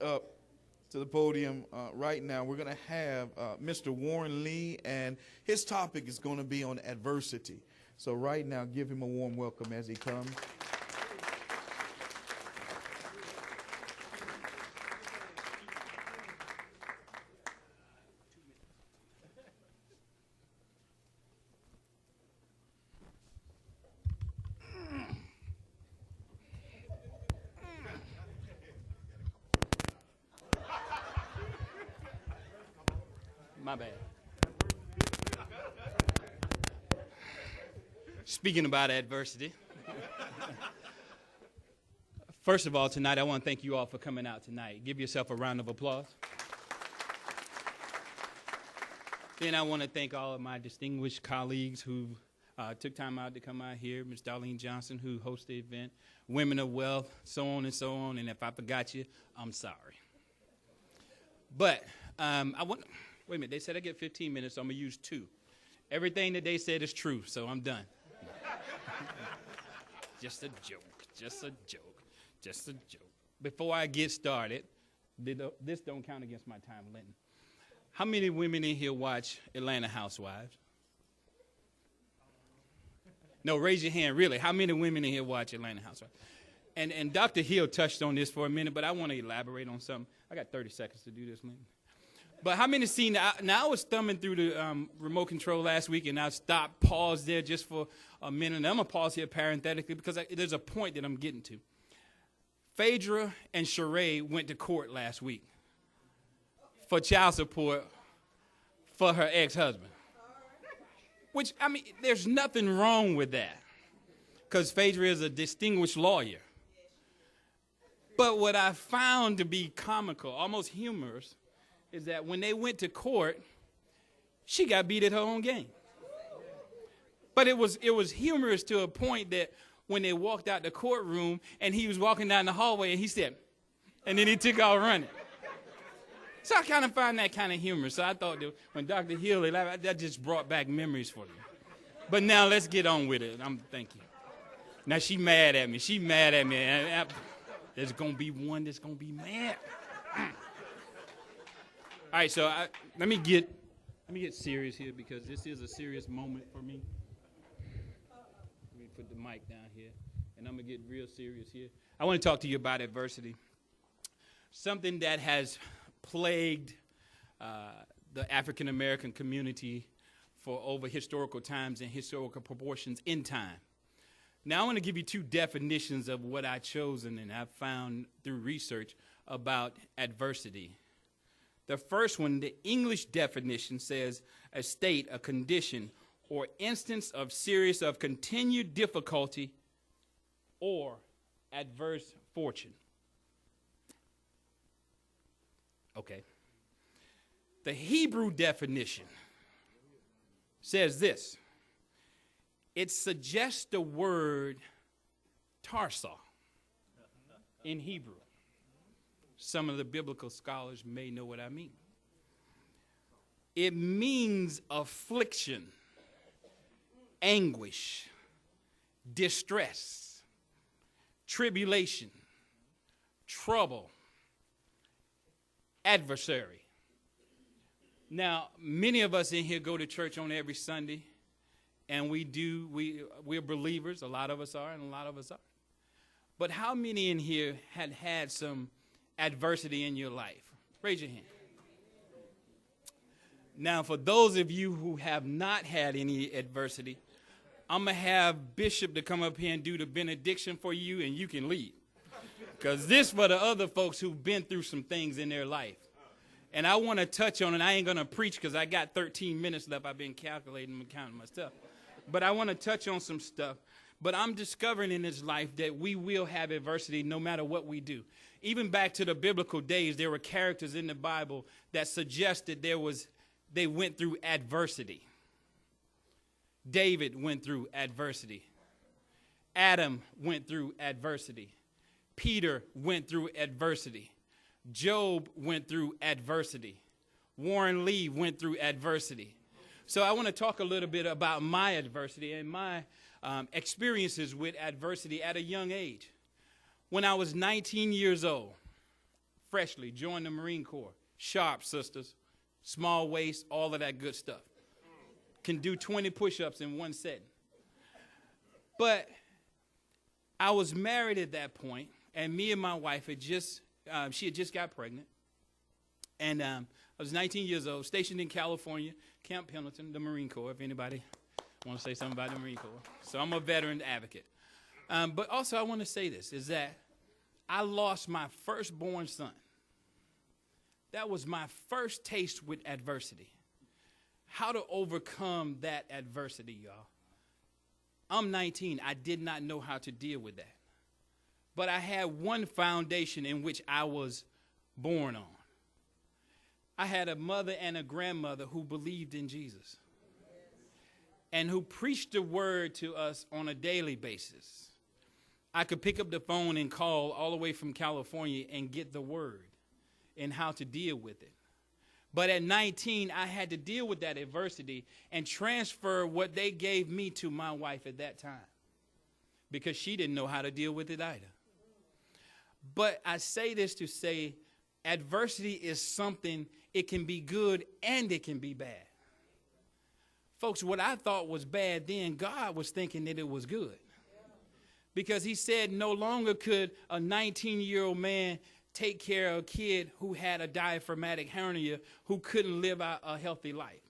up to the podium right now. We're going to have Mr. Warren Lee, and his topic is going to be on adversity. So right now, give him a warm welcome as he comes. My bad. Speaking about adversity, first of all, tonight I want to thank you all for coming out tonight. Give yourself a round of applause. Then I want to thank all of my distinguished colleagues who took time out to come out here. Ms. Darlene Johnson, who hosted the event, Women of Wealth, so on and so on. And if I forgot you, I'm sorry. But wait a minute, they said I get 15 minutes, so I'm going to use 2. Everything that they said is true, so I'm done. Just a joke, just a joke, just a joke. Before I get started, this don't count against my time, Linton. How many women in here watch Atlanta Housewives? No, raise your hand, really. How many women in here watch Atlanta Housewives? And Dr. Hill touched on this for a minute, but I want to elaborate on something. I got 30 seconds to do this, Linton. But how many seen that? Now, I was thumbing through the remote control last week, and I stopped, paused there just for a minute. And I'm going to pause here parenthetically because there's a point that I'm getting to. Phaedra and Sheree went to court last week for child support for her ex-husband. Which, I mean, there's nothing wrong with that because Phaedra is a distinguished lawyer. But what I found to be comical, almost humorous, is that when they went to court, she got beat at her own game. But it was humorous to a point that when they walked out the courtroom and he was walking down the hallway and he said, and then he took off running. So I kind of find that kind of humorous. So I thought that when Dr. Hill, that just brought back memories for me. But now let's get on with it. Thank you. Now she mad at me. She mad at me. There's going to be one that's going to be mad. All right, so let me get serious here because this is a serious moment for me. Let me put the mic down here, and I'm going to get real serious here. I want to talk to you about adversity, something that has plagued the African-American community for over historical times and historical proportions in time. Now, I want to give you 2 definitions of what I've chosen and I've found through research about adversity. The first one, the English definition says a state, a condition, or instance of serious of continued difficulty or adverse fortune. Okay. The Hebrew definition says this. It suggests the word tarsah in Hebrew. Some of the biblical scholars may know what I mean. It means affliction, anguish, distress, tribulation, trouble, adversary. Now, many of us in here go to church on every Sunday, and we're believers. A lot of us are, and a lot of us aren't. But how many in here had some adversity in your life? Raise your hand. Now, for those of you who have not had any adversity, I'm going to have Bishop to come up here and do the benediction for you, and you can leave. Because this for the other folks who've been through some things in their life. And I want to touch on it. I ain't going to preach because I got 13 minutes left. I've been calculating and counting my stuff. But I want to touch on some stuff. But I'm discovering in this life that we will have adversity no matter what we do. Even back to the biblical days, there were characters in the Bible that suggested they went through adversity. David went through adversity. Adam went through adversity. Peter went through adversity. Job went through adversity. Warren Lee went through adversity. So I want to talk a little bit about my adversity and my experiences with adversity at a young age. When I was 19 years old, freshly, joined the Marine Corps. Sharp, sisters. Small waist, all of that good stuff. Can do 20 push-ups in one setting. But I was married at that point, and me and my wife had just, she had just got pregnant. And I was 19 years old, stationed in California, Camp Pendleton, the Marine Corps, if anybody want to say something about the Marine Corps. So I'm a veteran advocate. But also I want to say this, is that I lost my firstborn son. That was my first taste with adversity. How to overcome that adversity, y'all. I'm 19. I did not know how to deal with that. But I had one foundation in which I was born on. I had a mother and a grandmother who believed in Jesus and who preached the word to us on a daily basis. I could pick up the phone and call all the way from California and get the word and how to deal with it. But at 19, I had to deal with that adversity and transfer what they gave me to my wife at that time because she didn't know how to deal with it either. But I say this to say adversity is something, it can be good and it can be bad. Folks, what I thought was bad then, God was thinking that it was good. Because he said no longer could a 19-year-old man take care of a kid who had a diaphragmatic hernia who couldn't live out a healthy life.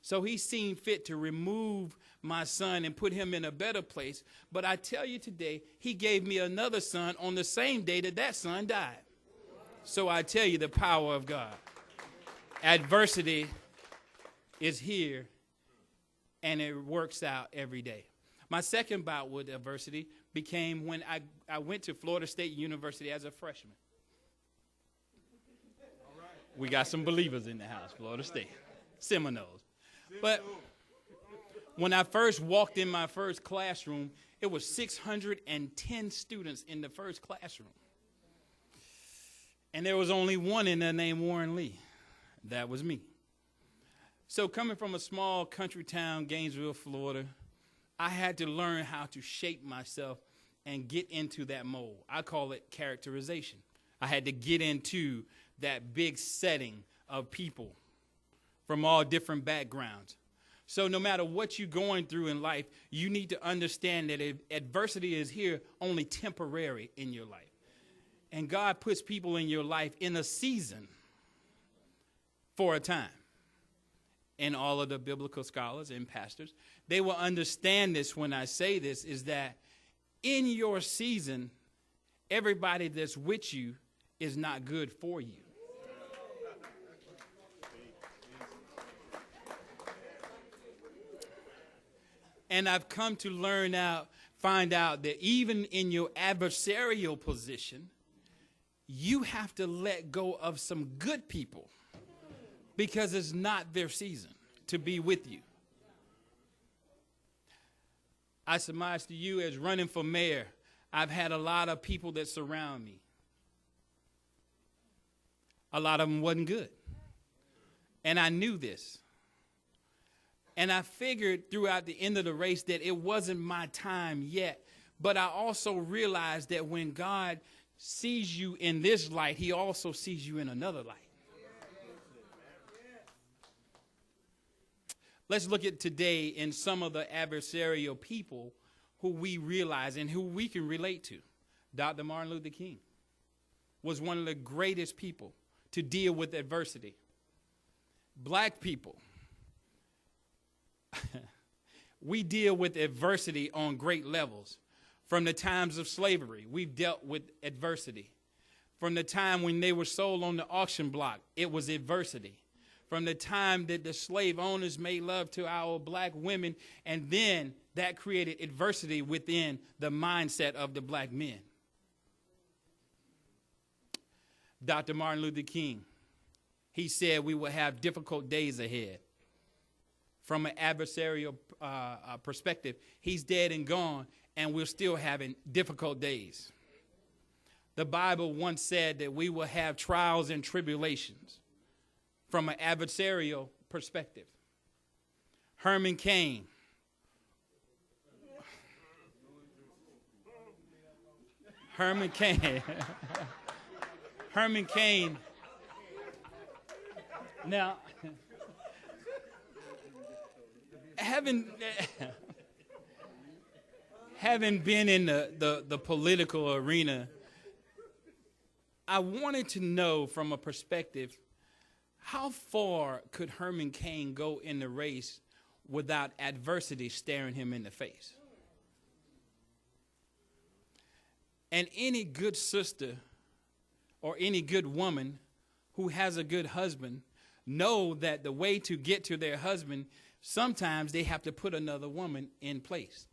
So he seen fit to remove my son and put him in a better place. But I tell you today, he gave me another son on the same day that that son died. So I tell you the power of God. Adversity is here and it works out every day. My second bout with adversity became when I went to Florida State University as a freshman. We got some believers in the house, Florida State, Seminoles. But when I first walked in my first classroom, it was 610 students in the first classroom. And there was only one in there named Warren Lee. That was me. So coming from a small country town, Gainesville, Florida, I had to learn how to shape myself and get into that mold. I call it characterization. I had to get into that big setting of people from all different backgrounds. So no matter what you're going through in life, you need to understand that adversity is here only temporary in your life. And God puts people in your life in a season for a time. And all of the biblical scholars and pastors, they will understand this when I say this, is that in your season, everybody that's with you is not good for you. And I've come to find out that even in your adversarial position, you have to let go of some good people because it's not their season to be with you. I surmise to you as running for mayor, I've had a lot of people that surround me. A lot of them wasn't good. And I knew this. And I figured throughout the end of the race that it wasn't my time yet. But I also realized that when God sees you in this light, he also sees you in another light. Let's look at today in some of the adversarial people who we realize and who we can relate to. Dr. Martin Luther King was one of the greatest people to deal with adversity. Black people, we deal with adversity on great levels. From the times of slavery, we've dealt with adversity. From the time when they were sold on the auction block, it was adversity. From the time that the slave owners made love to our black women, and then that created adversity within the mindset of the black men. Dr. Martin Luther King, he said we will have difficult days ahead. From an adversarial perspective, he's dead and gone, and we're still having difficult days. The Bible once said that we will have trials and tribulations from an adversarial perspective. Herman Cain. Herman Cain. Herman Cain. Now, having been in the political arena, I wanted to know from a perspective, how far could Herman Cain go in the race without adversity staring him in the face? And any good sister or any good woman who has a good husband know that the way to get to their husband, sometimes they have to put another woman in place.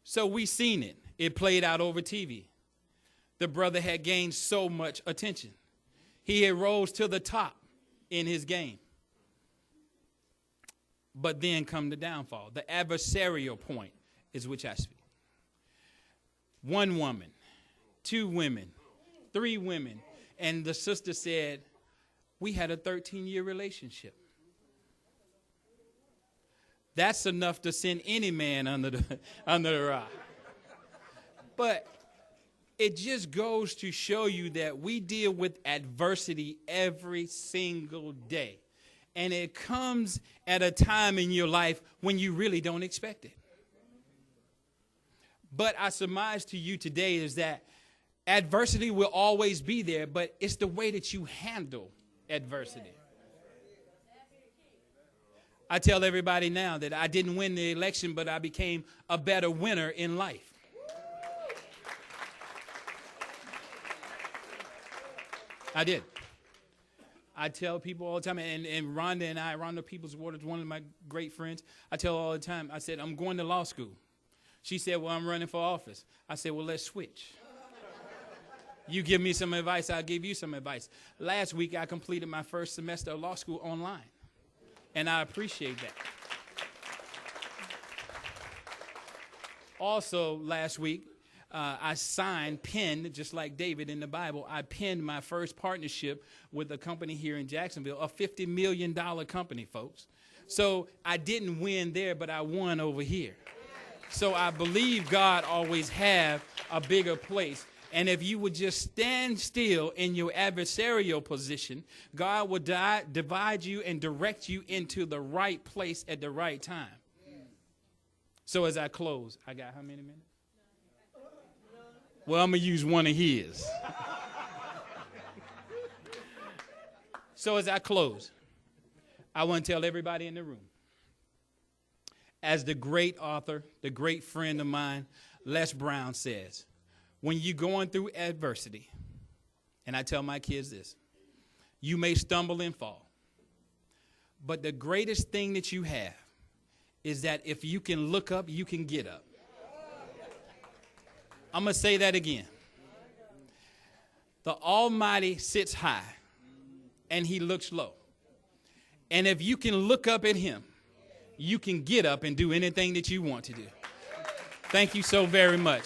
So we seen it. It played out over TV. The brother had gained so much attention. He had rose to the top in his game. But then come the downfall. The adversarial point is which I speak. One woman, two women, three women. And the sister said, we had a 13-year relationship. That's enough to send any man under the rock. But it just goes to show you that we deal with adversity every single day. And it comes at a time in your life when you really don't expect it. But I surmise to you today is that adversity will always be there, but it's the way that you handle adversity. I tell everybody now that I didn't win the election, but I became a better winner in life. I did. I tell people all the time, and Rhonda Peoples-Waters, one of my great friends, I tell her all the time, I said, I'm going to law school. She said, well, I'm running for office. I said, well, let's switch. You give me some advice, I'll give you some advice. Last week, I completed my first semester of law school online, and I appreciate that. Also, last week, I penned, just like David in the Bible, I penned my first partnership with a company here in Jacksonville, a $50 million company, folks. So I didn't win there, but I won over here. So I believe God always have a bigger place. And if you would just stand still in your adversarial position, God will divide you and direct you into the right place at the right time. So as I close, I got how many minutes? Well, I'm going to use one of his. So as I close, I want to tell everybody in the room, as the great author, the great friend of mine, Les Brown says, when you're going through adversity, and I tell my kids this, you may stumble and fall, but the greatest thing that you have is that if you can look up, you can get up. I'm going to say that again. The Almighty sits high, and he looks low. And if you can look up at him, you can get up and do anything that you want to do. Thank you so very much.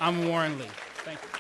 I'm Warren Lee. Thank you.